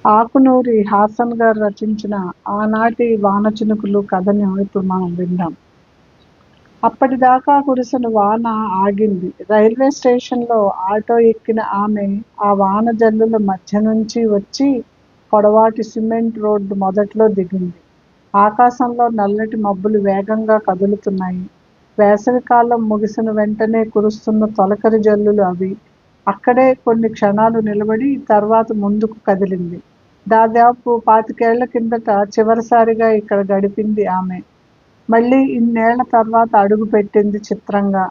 ఆకునూరి హాసన్ గారు రచించిన ఆనాటి వానచినుకులు కథను ఇప్పుడు మనం విందాం. అప్పటిదాకా కురిసిన వాన ఆగింది. రైల్వే స్టేషన్లో ఆటో ఎక్కిన ఆమె ఆ వాన జల్లుల మధ్య నుంచి వచ్చి పొడవాటి సిమెంట్ రోడ్డు మొదట్లో దిగింది. ఆకాశంలో నల్లటి మబ్బులు వేగంగా కదులుతున్నాయి. వేసవికాలం ముగిసిన వెంటనే కురుస్తున్న తొలకరి జల్లులు అవి. అక్కడే కొన్ని క్షణాలు నిలబడి తర్వాత ముందుకు కదిలింది. దాదాపు 25 కిందట చివరిసారిగా ఇక్కడ గడిపింది ఆమె. మళ్ళీ ఇన్నేళ్ల తర్వాత అడుగుపెట్టింది చిత్రంగా.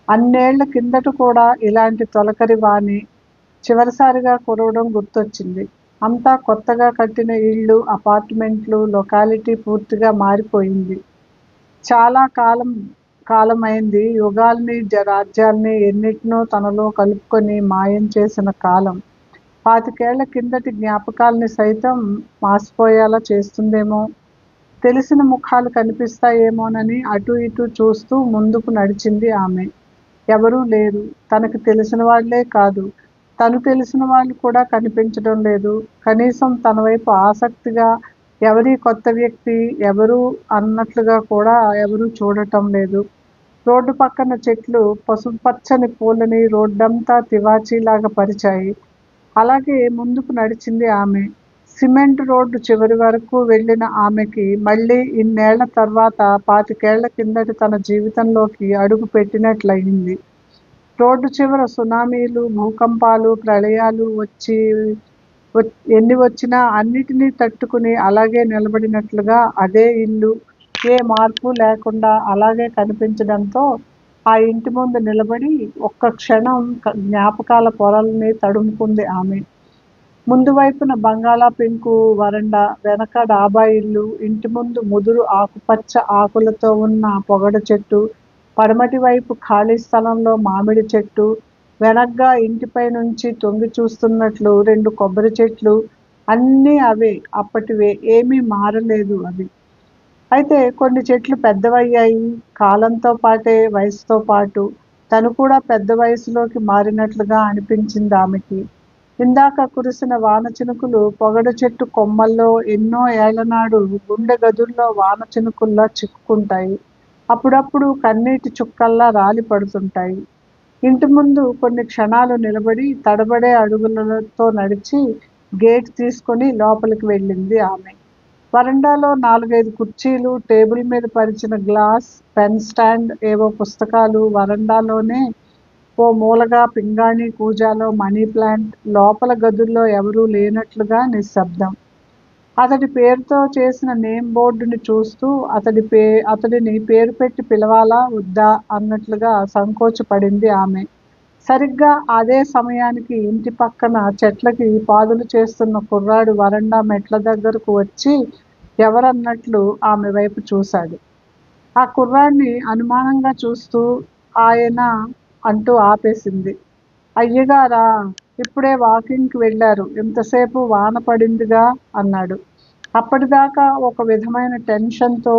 అన్నేళ్ల కిందట కూడా ఇలాంటి తొలకరి వానే చివరిసారిగా కురవడం గుర్తొచ్చింది. అంతా కొత్తగా కట్టిన ఇళ్ళు, అపార్ట్మెంట్లు, లొకాలిటీ పూర్తిగా మారిపోయింది. చాలా కాలమైంది. యుగాల్ని, రాజ్యాల్ని ఎన్నిటినో తనలో కలుపుకొని మాయం చేసిన కాలం 25 కిందటి జ్ఞాపకాల్ని సైతం మాసిపోయేలా చేస్తుందేమో. తెలిసిన ముఖాలు కనిపిస్తాయేమోనని అటూ ఇటూ చూస్తూ ముందుకు నడిచింది ఆమె. ఎవరూ లేరు. తనకి తెలిసిన వాళ్లే కాదు, తను తెలిసిన వాళ్ళు కూడా కనిపించడం లేదు. కనీసం తన వైపు ఆసక్తిగా ఎవరీ కొత్త వ్యక్తి, ఎవరు అన్నట్లుగా కూడా ఎవరూ చూడటం లేదు. రోడ్డు పక్కన చెట్లు పసుపుపచ్చని పూలని రోడ్డంతా తివాచీలాగా పరిచాయి. అలాగే ముందుకు నడిచింది ఆమె. సిమెంట్ రోడ్డు చివరి వరకు వెళ్ళిన ఆమెకి మళ్ళీ ఇన్నేళ్ల తర్వాత 25 కిందటి తన జీవితంలోకి అడుగు పెట్టినట్లయింది. రోడ్డు చివర సునామీలు, భూకంపాలు, ప్రళయాలు ఎన్ని వచ్చినా అన్నిటినీ తట్టుకుని అలాగే నిలబడినట్లుగా అదే ఇల్లు ఏ మార్పు లేకుండా అలాగే కనిపించడంతో ఆ ఇంటి ముందు నిలబడి ఒక్క క్షణం జ్ఞాపకాల పొరల్ని తడుముకుంది ఆమె. ముందు వైపున బంగాళా పెంకు వరండా, వెనక డాబా ఇల్లు, ఇంటి ముందు ముదురు ఆకుపచ్చ ఆకులతో ఉన్న పొగడ చెట్టు, పడమటి వైపు ఖాళీ స్థలంలో మామిడి చెట్టు, వెనగ్గా ఇంటిపై నుంచి తొంగి చూస్తున్నట్లు 2 కొబ్బరి చెట్లు. అన్నీ అవే, అప్పటివే, ఏమీ మారలేదు అవి. అయితే కొన్ని చెట్లు పెద్దవయ్యాయి. కాలంతో పాటే, వయసుతో పాటు తను కూడా పెద్ద వయసులోకి మారినట్లుగా అనిపించింది ఆమెకి. ఇందాక కురిసిన వాన చినుకులు పొగడ చెట్టు కొమ్మల్లో ఎన్నో ఏళ్లనాడు గుండె గదుల్లో వాన చినుకుల్లా చిక్కుకుంటాయి. అప్పుడప్పుడు కన్నీటి చుక్కల్లా రాలి పడుతుంటాయి. ఇంటి ముందు కొన్ని క్షణాలు నిలబడి తడబడే అడుగులతో నడిచి గేట్ తీసుకొని లోపలికి వెళ్ళింది ఆమె. వరండాలో 4-5 కుర్చీలు, టేబుల్ మీద పరిచిన గ్లాస్, పెన్ స్టాండ్, ఏవో పుస్తకాలు, వరండాలోనే ఓ మూలగా పింగాణి కూజాలో మనీ ప్లాంట్. లోపల గదుల్లో ఎవరూ లేనట్లుగా నిశ్శబ్దం. అతడి పేరుతో చేసిన నేమ్ బోర్డుని చూస్తూ అతడిని పేరు పెట్టి పిలవాలా వద్దా అన్నట్లుగా సంకోచపడింది ఆమె. సరిగ్గా అదే సమయానికి ఇంటి పక్కన చెట్లకి పాదులు చేస్తున్న కుర్రాడు వరండా మెట్ల దగ్గరకు వచ్చి ఎవరన్నట్లు ఆమె వైపు చూశాడు. ఆ కుర్రాడిని అనుమానంగా చూస్తూ ఆయన అంటూ ఆపేసింది. అయ్యగారా, ఇప్పుడే వాకింగ్కి వెళ్ళారు. ఇంతసేపు వాన పడిందిగా అన్నాడు. అప్పటిదాకా ఒక విధమైన టెన్షన్తో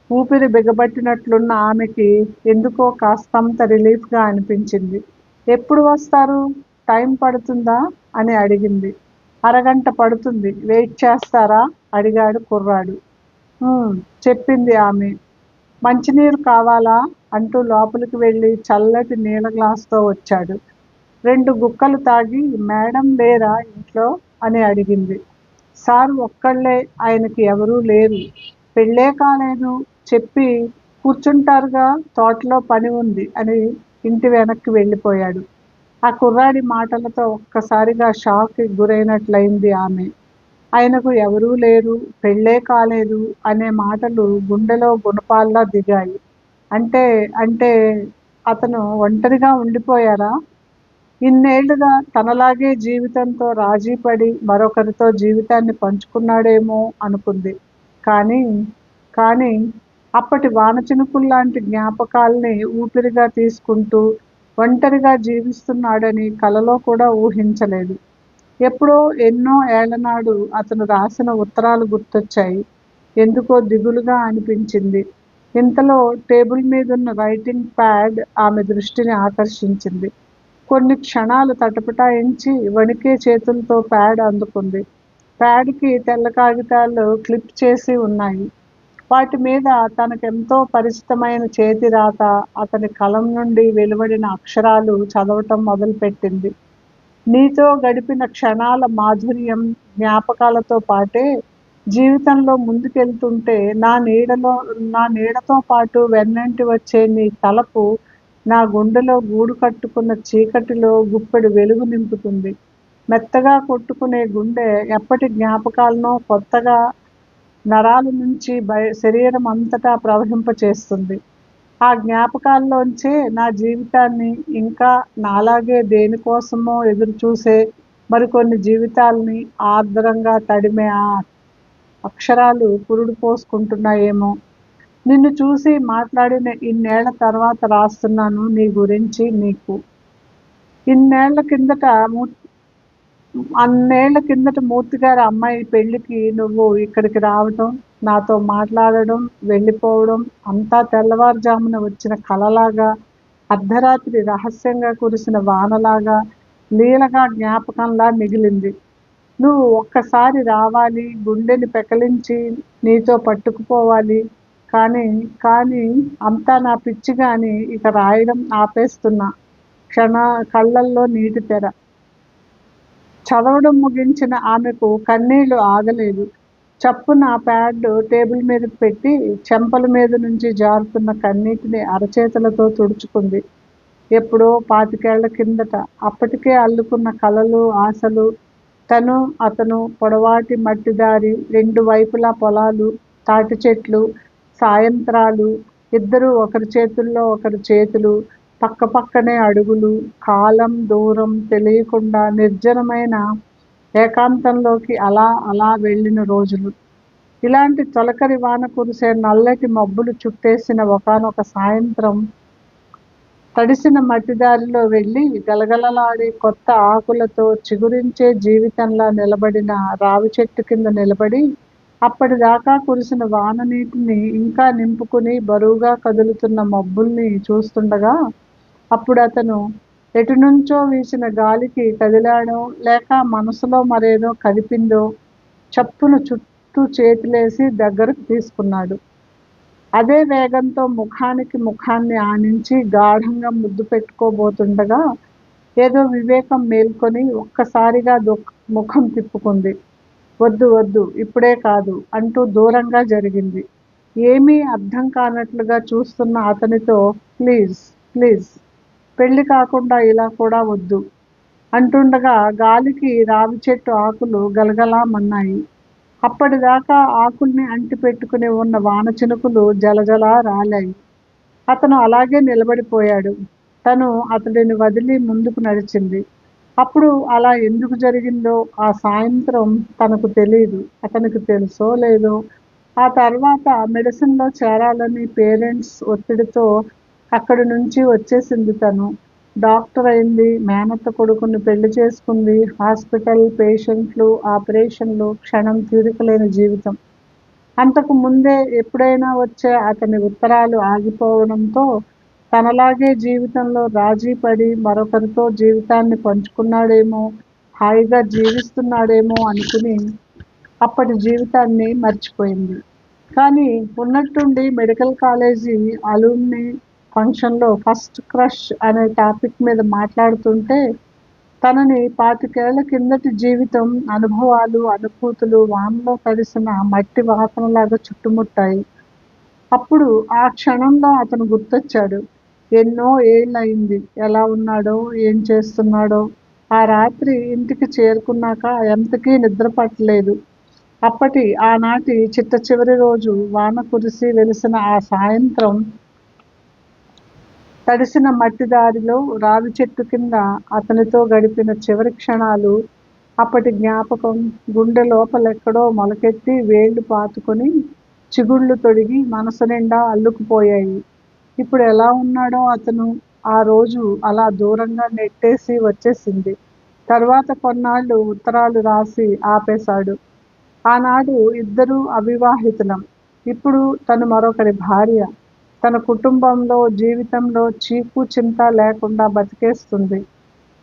ఊపిరి బిగబట్టినట్లున్న ఆమెకి ఎందుకో కాస్తంత రిలీఫ్గా అనిపించింది. ఎప్పుడు వస్తారు? టైం పడుతుందా అని అడిగింది. అరగంట పడుతుంది. వెయిట్ చేస్తారా అడిగాడు కుర్రాడు. చెప్పింది ఆమె. మంచినీరు కావాలా అంటూ లోపలికి వెళ్ళి చల్లటి నీళ్ళ గ్లాసుతో వచ్చాడు. 2 గుక్కలు తాగి మేడం లేరా ఇంట్లో అని అడిగింది. సార్ ఒక్కళ్ళే, ఆయనకి ఎవరూ లేరు. పెళ్ళే కాలేదు, చెప్పి కూర్చుంటారుగా, తోటలో పని ఉంది అని ఇంటి వెనక్కి వెళ్ళిపోయాడు. ఆ కుర్రాడి మాటలతో ఒక్కసారిగా షాక్కి గురైనట్లయింది ఆమె. ఆయనకు ఎవరూ లేరు, పెళ్ళే కాలేదు అనే మాటలు గుండెలో గుణపాల్లా దిగాయి. అంటే అతను ఒంటరిగా ఉండిపోయారా? ఇన్నేళ్లుగా తనలాగే జీవితంతో రాజీపడి మరొకరితో జీవితాన్ని పంచుకున్నాడేమో అనుకుంది. కానీ అప్పటి వానచినుకుల్లాంటి జ్ఞాపకాల్ని ఊపిరిగా తీసుకుంటూ ఒంటరిగా జీవిస్తున్నాడని కలలో కూడా ఊహించలేదు. ఎప్పుడో ఎన్నో ఏళ్లనాడు అతను రాసిన ఉత్తరాలు గుర్తొచ్చాయి. ఎందుకో దిగులుగా అనిపించింది. ఇంతలో టేబుల్ మీదున్న రైటింగ్ ప్యాడ్ ఆమె దృష్టిని ఆకర్షించింది. కొన్ని క్షణాలు తటపటాయించి వణికే చేతులతో ప్యాడ్ అందుకుంది. ప్యాడ్కి తెల్ల కాగితాలు క్లిప్ చేసి ఉన్నాయి. వాటి మీద తనకెంతో పరిచితమైన చేతి రాత, అతని కలం నుండి వెలువడిన అక్షరాలు చదవటం మొదలుపెట్టింది. నీతో గడిపిన క్షణాల మాధుర్యం, జ్ఞాపకాలతో పాటే జీవితంలో ముందుకెళ్తుంటే నా నీడతో పాటు వెన్నంటి వచ్చే నీ తలపు నా గుండెలో గూడు కట్టుకున్న చీకటిలో గుప్పెడు వెలుగు నింపుతుంది. మెత్తగా కొట్టుకునే గుండె ఎప్పటి జ్ఞాపకాలనో కొత్తగా నరాల నుంచి శరీరం అంతటా ప్రవహింపచేస్తుంది. ఆ జ్ఞాపకాల్లోంచే నా జీవితాన్ని, ఇంకా నాలాగే దేనికోసమో ఎదురుచూసే మరికొన్ని జీవితాల్ని ఆర్ద్రంగా తడిమే ఆ అక్షరాలు పురుడు పోసుకుంటున్నాయేమో. నిన్ను చూసి మాట్లాడిన ఇన్నేళ్ల తర్వాత రాస్తున్నాను నీ గురించి నీకు. ఇన్నేళ్ల కిందట అన్నేళ్ల కిందట మూర్తిగారి అమ్మాయి పెళ్లికి నువ్వు ఇక్కడికి రావటం, నాతో మాట్లాడడం, వెళ్ళిపోవడం అంతా తెల్లవారుజామున వచ్చిన కలలాగా, అర్ధరాత్రి రహస్యంగా కురిసిన వానలాగా, లీలగా జ్ఞాపకంలా మిగిలింది. నువ్వు ఒక్కసారి రావాలి, గుండెని పెకలించి నీతో పట్టుకుపోవాలి. కానీ అంతా నా పిచ్చిగాని ఇక రాయడం ఆపేస్తున్నా. కళ్ళల్లో నీటి తెర. చదవడం ముగించిన ఆమెకు కన్నీళ్లు ఆగలేదు. చప్పున ప్యాడ్ టేబుల్ మీద పెట్టి చెంపల మీద నుంచి జారుతున్న కన్నీటిని అరచేతులతో తుడుచుకుంది. ఎప్పుడో 25 ఏళ్ల కిందట, అప్పటికే అల్లుకున్న కలలు, ఆశలు, తను అతను, పొడవాటి మట్టిదారి, రెండు వైపులా పొలాలు, తాటి చెట్లు, సాయంత్రాలు, ఇద్దరూ ఒకరి చేతుల్లో ఒకరి చేతులు, పక్కపక్కనే అడుగులు, కాలం దూరం తెలియకుండా నిర్జనమైన ఏకాంతంలోకి అలా అలా వెళ్ళిన రోజులు. ఇలాంటి తొలకరి వాన కురిసే నల్లటి మబ్బులు చుట్టేసిన ఒకానొక సాయంత్రం తడిసిన మట్టిదారిలో వెళ్ళి గలగలలాడే కొత్త ఆకులతో చిగురించే జీవితంలా నిలబడిన రావి చెట్టు కింద నిలబడి అప్పటిదాకా కురిసిన వాన నీటిని ఇంకా నింపుకుని బరువుగా కదులుతున్న మబ్బుల్ని చూస్తుండగా, అప్పుడు అతను ఎటునుంచో వీచిన గాలికి కదిలాడో, లేక మనసులో మరేదో కదిపిందో చప్పున చుట్టూ చేతులేసి దగ్గరకు తీసుకున్నాడు. అదే వేగంతో ముఖానికి ముఖాన్ని ఆనించి గాఢంగా ముద్దు పెట్టుకోబోతుండగా ఏదో వివేకం మేల్కొని ఒక్కసారిగా ముఖం తిప్పుకుంది. వద్దు వద్దు, ఇప్పుడే కాదు అంటూ దూరంగా జరిగింది. ఏమీ అర్థం కానట్లుగా చూస్తున్న అతనితో ప్లీజ్ ప్లీజ్, పెళ్లి కాకుండా ఇలా కూడా వద్దు అంటుండగా గాలికి రావి చెట్టు ఆకులు గలగలామన్నాయి. అప్పటిదాకా ఆకుల్ని అంటిపెట్టుకుని ఉన్న వాన చినుకులు జలజలా రాలాయి. అతను అలాగే నిలబడిపోయాడు. తను అతడిని వదిలి ముందుకు నడిచింది. అప్పుడు అలా ఎందుకు జరిగిందో ఆ సాయంత్రం తనకు తెలీదు. అతనికి తెలుసో లేదో. ఆ తర్వాత మెడిసిన్లో చేరాలని పేరెంట్స్ ఒత్తిడితో అక్కడి నుంచి వచ్చేసింది తను. డాక్టర్ అయింది, మేనత్త కొడుకుని పెళ్లి చేసుకుంది. హాస్పిటల్, పేషెంట్లు, ఆపరేషన్లు, క్షణం తీరికలేని జీవితం. అంతకు ముందే ఎప్పుడైనా వచ్చే అతని ఉత్తరాలు ఆగిపోవడంతో తనలాగే జీవితంలో రాజీపడి మరొకరితో జీవితాన్ని పంచుకున్నాడేమో, హాయిగా జీవిస్తున్నాడేమో అనుకుని అప్పటి జీవితాన్ని మర్చిపోయింది. కానీ ఉన్నట్టుండి మెడికల్ కాలేజీ అలూమ్ని ఫంక్షన్లో ఫస్ట్ క్రష్ అనే టాపిక్ మీద మాట్లాడుతుంటే తనని 25 ఏళ్ల కిందటి జీవితం, అనుభవాలు, అనుభూతులు వానలో తడిసిన మట్టి వాసనలాగా చుట్టుముట్టాయి. అప్పుడు ఆ క్షణంలో అతను గుర్తొచ్చాడు. ఎన్నో ఏళ్ళయింది. ఎలా ఉన్నాడో, ఏం చేస్తున్నాడో. ఆ రాత్రి ఇంటికి చేరుకున్నాక ఎంతకీ నిద్ర పట్టలేదు. ఆనాటి చిట్ట చివరి రోజు వాన కురిసి వెలిసిన ఆ సాయంత్రం తడిసిన మట్టిదారిలో రావి చెట్టు కింద అతనితో గడిపిన చివరి క్షణాలు, అప్పటి జ్ఞాపకం గుండె లోపలెక్కడో మొలకెత్తి వేళ్లు పాతుకొని చిగుళ్ళు తొడిగి మనసు నిండా అల్లుకుపోయాయి. ఇప్పుడు ఎలా ఉన్నాడో అతను. ఆ రోజు అలా దూరంగా నెట్టేసి వచ్చేసింది. తర్వాత కొన్నాళ్లు ఉత్తరాలు రాసి ఆపేశాడు. ఆనాడు ఇద్దరూ అవివాహితులం. ఇప్పుడు తను మరొకరి భార్య. తన కుటుంబంలో, జీవితంలో చీకు చింత లేకుండా బతికేస్తుంది.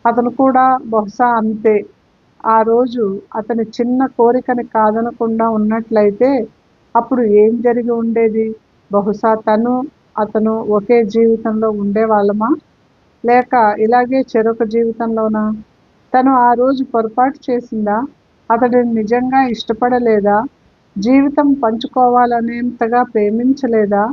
అతను కూడా బహుశా అంతే. ఆ రోజు అతని చిన్న కోరికని కాదనకుండా ఉన్నట్లయితే అప్పుడు ఏం జరిగి ఉండేది? బహుశా అతను ఒకే జీవితంలో ఉండేవాళ్ళమా? లేక ఇలాగే చెరొక జీవితంలోనా? తను ఆ రోజు పొరపాటు చేసిందా? అతడిని నిజంగా ఇష్టపడలేదా? జీవితం పంచుకోవాలనేంతగా ప్రేమించలేదా?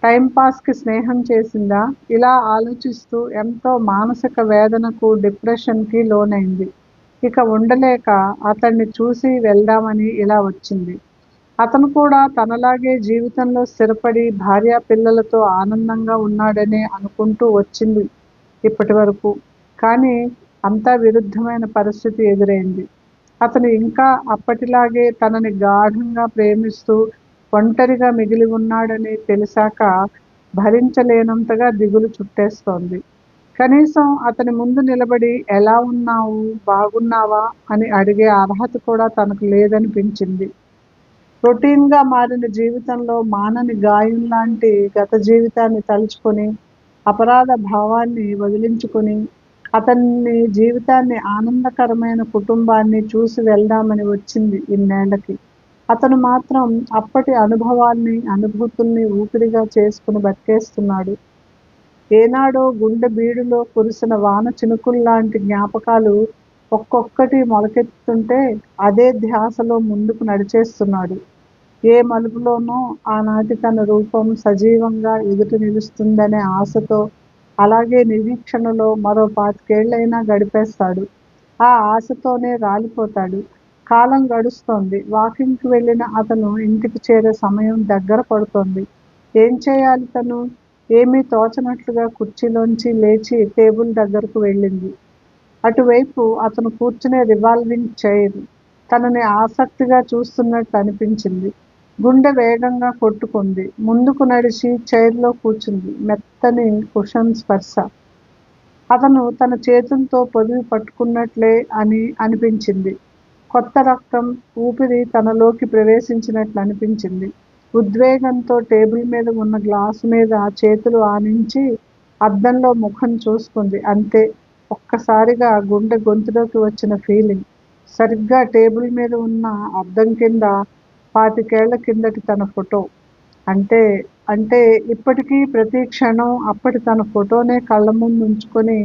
టైం పాస్‌కి స్నేహం చేసిందా? ఇలా ఆలోచిస్తూ ఎంతో మానసిక వేదనకు, డిప్రెషన్‌కి లోనైంది. ఇక ఉండలేక అతన్ని చూసి వెళ్దామని ఇలా వచ్చింది. అతను కూడా తనలాగే జీవితంలో స్థిరపడి భార్యాపిల్లలతో ఆనందంగా ఉన్నాడనే అనుకుంటూ వచ్చింది ఇప్పటివరకు. కానీ అంతా విరుద్ధమైన పరిస్థితి ఎదురైంది. అతను ఇంకా అప్పటిలాగే తనని గాఢంగా ప్రేమిస్తూ ఒంటరిగా మిగిలి ఉన్నాడని తెలిసాక భరించలేనంతగా దిగులు చుట్టేస్తోంది. కనీసం అతని ముందు నిలబడి ఎలా ఉన్నావు? బాగున్నావా? అని అడిగే అర్హత కూడా తనకు లేదనిపించింది. రొటీన్‌గా మారిన జీవితంలో మానని గాయంలాంటి గత జీవితాన్ని తలుచుకొని, అపరాధ భావాన్ని వదిలించుకొని, జీవితాన్ని ఆనందకరమైన కుటుంబాన్ని చూసి వెళ్దామని వచ్చింది ఇన్నేళ్లకి. అతను మాత్రం అప్పటి అనుభవాల్ని, అనుభూతుల్ని ఊపిరిగా చేసుకొని బతికేస్తున్నాడు. ఏనాడో గుండె బీడులో కురిసిన వాన చినుకుల్లాంటి జ్ఞాపకాలు ఒక్కొక్కటి మొలకెత్తుతుంటే అదే ధ్యాసలో ముందుకు నడిచేస్తున్నాడు. ఏ మలుపులోనో ఆనాటి తన రూపం సజీవంగా ఎదుట నిలుస్తుందనే ఆశతో, అలాగే నిరీక్షణలో మరో 25 గడిపేస్తాడు. ఆ ఆశతోనే రాలిపోతాడు. కాలం గడుస్తోంది. వాకింగ్‌కి వెళ్ళిన అతను ఇంటికి చేరే సమయం దగ్గర పడుతోంది. ఏం చేయాలి తను? ఏమీ తోచనట్లుగా కుర్చీలోంచి లేచి టేబుల్ దగ్గరకు వెళ్ళింది. అటువైపు అతను కూర్చునే రివాల్వింగ్ చైర్ తనని ఆసక్తిగా చూస్తున్నట్టు అనిపించింది. గుండె వేగంగా కొట్టుకుంది. ముందుకు నడిచి చైర్‌లో కూర్చుంది. మెత్తని కుషన్ స్పర్శ. అతను తన చేతులతో పొదివి పట్టుకున్నట్లే అనిపించింది. కొత్త రక్తం, ఊపిరి తనలోకి ప్రవేశించినట్లు అనిపించింది. ఉద్వేగంతో టేబుల్ మీద ఉన్న గ్లాసు మీద చేతులు ఆనించి అద్దంలో ముఖం చూసుకుంది. అంతే. ఒక్కసారిగా గుండె గొంతులోకి వచ్చిన ఫీలింగ్. సరిగ్గా టేబుల్ మీద ఉన్న అద్దం కింద 25 కిందటి తన ఫోటో. అంటే అంటే ఇప్పటికీ ప్రతి క్షణం అప్పటి తన ఫోటోనే కళ్ళ ముందుంచుకొని,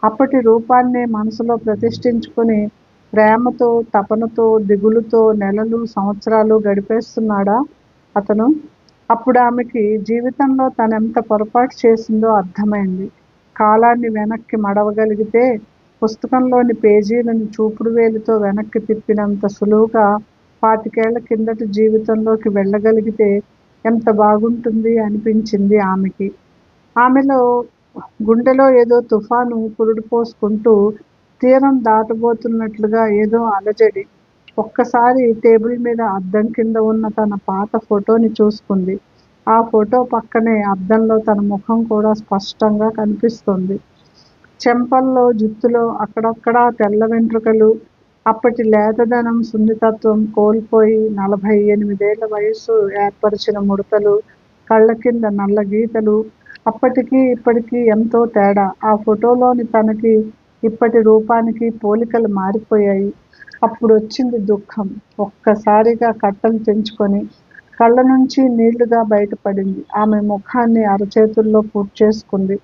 అప్పటి రూపాన్నే మనసులో ప్రతిష్ఠించుకొని, ప్రేమతో, తపనతో, దిగులుతో నెలలు, సంవత్సరాలు గడిపేస్తున్నాడా అతను? అప్పుడామెకి జీవితంలో తనెంత పొరపాటు చేసిందో అర్థమైంది. కాలాన్ని వెనక్కి మడవగలిగితే, పుస్తకంలోని పేజీలను చూపుడు వేలుతో వెనక్కి తిప్పినంత సులువుగా 25 కిందటి జీవితంలోకి వెళ్ళగలిగితే ఎంత బాగుంటుంది అనిపించింది ఆమెకి. ఆమెలో గుండెలో ఏదో తుఫాను పురుడు పోసుకుంటూ తీరం దాటబోతున్నట్లుగా ఏదో అలజడి. ఒక్కసారి టేబుల్ మీద అద్దం కింద ఉన్న తన పాత ఫోటోని చూసుకుంది. ఆ ఫోటో పక్కనే అద్దంలో తన ముఖం కూడా స్పష్టంగా కనిపిస్తోంది. చెంపల్లో, జుత్తులో అక్కడక్కడా తెల్ల వెంట్రుకలు, అప్పటి లేతదనం, సున్నితత్వం కోల్పోయి 48 ఏళ్ల వయస్సు ఏర్పరిచిన ముడతలు, కళ్ల కింద నల్ల గీతలు. అప్పటికి ఇప్పటికి ఎంతో తేడా. ఆ ఫోటోలోని తనకి ఇప్పటి రూపానికి పోలికలు మారిపోయాయి. అప్పుడొచ్చింది దుఃఖం. ఒక్కసారిగా కట్టలు తెంచుకొని కళ్ళ నుంచి నీళ్లుగా బయటపడింది. ఆమె ముఖాన్ని అరచేతుల్లో పూడ్చేసుకుంది.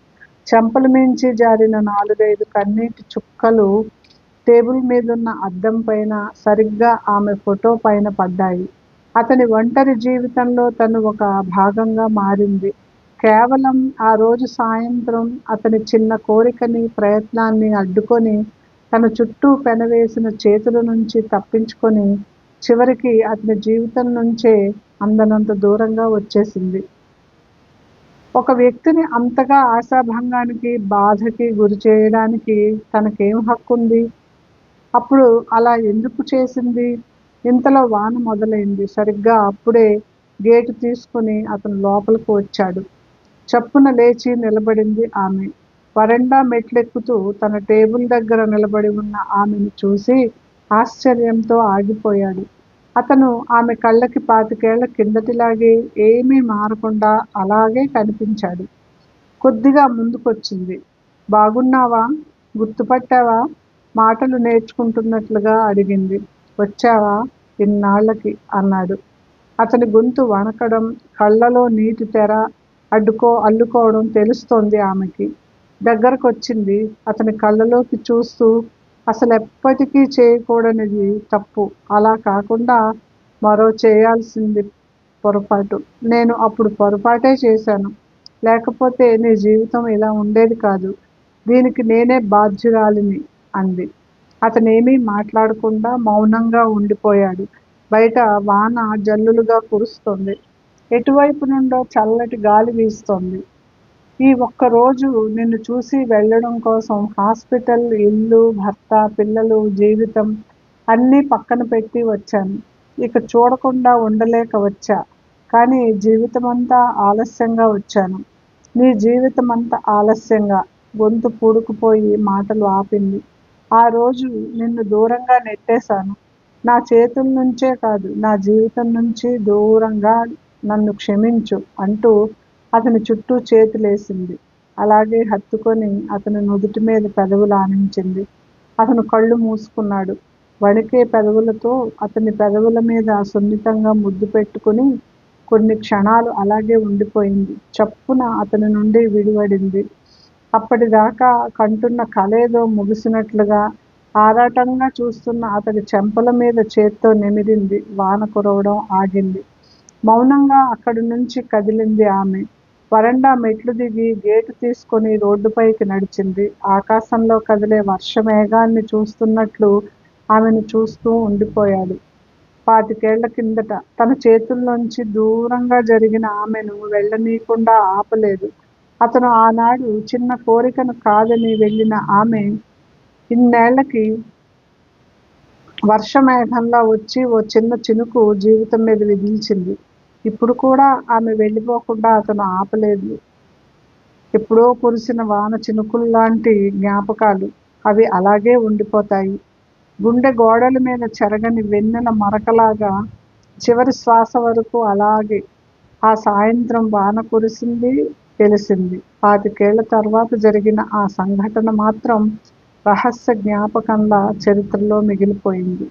చెంపల మీంచి జారిన 4, 5 కన్నీటి చుక్కలు టేబుల్ మీదున్న అద్దం పైన, సరిగ్గా ఆమె ఫోటో పైన పడ్డాయి. అతని ఒంటరి జీవితంలో తను ఒక భాగంగా మారింది. కేవలం ఆ రోజు సాయంత్రం అతని చిన్న కోరికని, ప్రయత్నాన్ని అడ్డుకొని, తన చుట్టూ పెనవేసిన చేతుల నుంచి తప్పించుకొని, చివరికి అతని జీవితం నుంచే అందనంత దూరంగా వచ్చేసింది. ఒక వ్యక్తిని అంతగా ఆశాభంగానికి, బాధకి గురిచేయడానికి తనకేం హక్కుంది? అప్పుడు అలా ఎందుకు చేసింది? ఇంతలో వాన మొదలైంది. సరిగ్గా అప్పుడే గేటు తీసుకుని అతను లోపలకు వచ్చాడు. చప్పున లేచి నిలబడింది ఆమె. వరండా మెట్లెక్కుతూ తన టేబుల్ దగ్గర నిలబడి ఉన్న ఆమెను చూసి ఆశ్చర్యంతో ఆగిపోయాడు. అతను ఆమె కళ్ళకి 25 కిందటిలాగే ఏమీ మారకుండా అలాగే కనిపించాడు. కొద్దిగా ముందుకొచ్చింది. బాగున్నావా? గుర్తుపట్టావా? మాటలు నేర్చుకుంటున్నట్లుగా అడిగింది. వచ్చావా ఇన్నాళ్ళకి అన్నాడు. అతని గొంతు వణకడం, కళ్ళలో నీటి తెర అల్లుకోవడం తెలుస్తోంది ఆమెకి. దగ్గరకొచ్చింది. అతని కళ్ళలోకి చూస్తూ, అసలెప్పటికీ చేయకూడనిది తప్పు, అలా కాకుండా మరో చేయాల్సింది పొరపాటు. నేను అప్పుడు పొరపాటే చేశాను. లేకపోతే నీ జీవితం ఇలా ఉండేది కాదు. దీనికి నేనే బాధ్యురాలిని అంది. అతనేమీ మాట్లాడకుండా మౌనంగా ఉండిపోయాడు. బయట వాన జల్లులుగా కురుస్తోంది. ఎటువైపు నుండో చల్లటి గాలి వీస్తోంది. ఈ ఒక్కరోజు నిన్ను చూసి వెళ్ళడం కోసం హాస్పిటల్, ఇల్లు, భర్త, పిల్లలు, జీవితం అన్నీ పక్కన పెట్టి వచ్చాను. ఇక చూడకుండా ఉండలేక వచ్చా. కానీ జీవితమంతా ఆలస్యంగా వచ్చాను. నీ జీవితమంత ఆలస్యంగా. గొంతు పూడుకుపోయి మాటలు ఆపింది. ఆ రోజు నిన్ను దూరంగా నెట్టేశాను. నా చేతుల నుంచే కాదు, నా జీవితం నుంచి దూరంగా. నన్ను క్షమించు అంటూ అతని చుట్టూ చేతులేసింది. అలాగే హత్తుకొని అతని నుదుటి మీద పెదవులు ఆనించింది. అతను కళ్ళు మూసుకున్నాడు. వణికే పెదవులతో అతని పెదవుల మీద సున్నితంగా ముద్దు పెట్టుకుని కొన్ని క్షణాలు అలాగే ఉండిపోయింది. చప్పున అతని నుండి విడివడింది. అప్పటిదాకా కంటున్న కలేదో ముగిసినట్లుగా ఆరాటంగా చూస్తున్న అతడి చెంపల మీద చేత్తో నిమిరింది. వాన కురవడం ఆగింది. మౌనంగా అక్కడి నుంచి కదిలింది ఆమె. వరండా మెట్లు దిగి గేటు తీసుకొని రోడ్డుపైకి నడిచింది. ఆకాశంలో కదిలే వర్షమేఘాన్ని చూస్తున్నట్లు ఆమెను చూస్తూ ఉండిపోయాడు. 25 కిందట తన చేతుల్లోంచి దూరంగా జరిగిన ఆమెను వెళ్ళనీయకుండా ఆపలేదు. అతను ఆనాడు చిన్న కోరికను కాదని వెళ్ళిన ఆమె ఇన్నేళ్లకి వర్షమేఘంలా వచ్చి ఓ చిన్న చినుకు జీవితం మీద విధించింది. ఇప్పుడు కూడా ఆమె వెళ్ళిపోకుండా అతను ఆపలేదు. ఎప్పుడో కురిసిన వాన చినుకుల్లాంటి జ్ఞాపకాలు. అవి అలాగే ఉండిపోతాయి. గుండె గోడల మీద చెరగని వెన్నెల మరకలాగా చివరి శ్వాస వరకు అలాగే. ఆ సాయంత్రం వాన కురిసింది, తెలిసింది. 25 తర్వాత జరిగిన ఆ సంఘటన మాత్రం రహస్య జ్ఞాపకంలా చరిత్రలో మిగిలిపోయింది.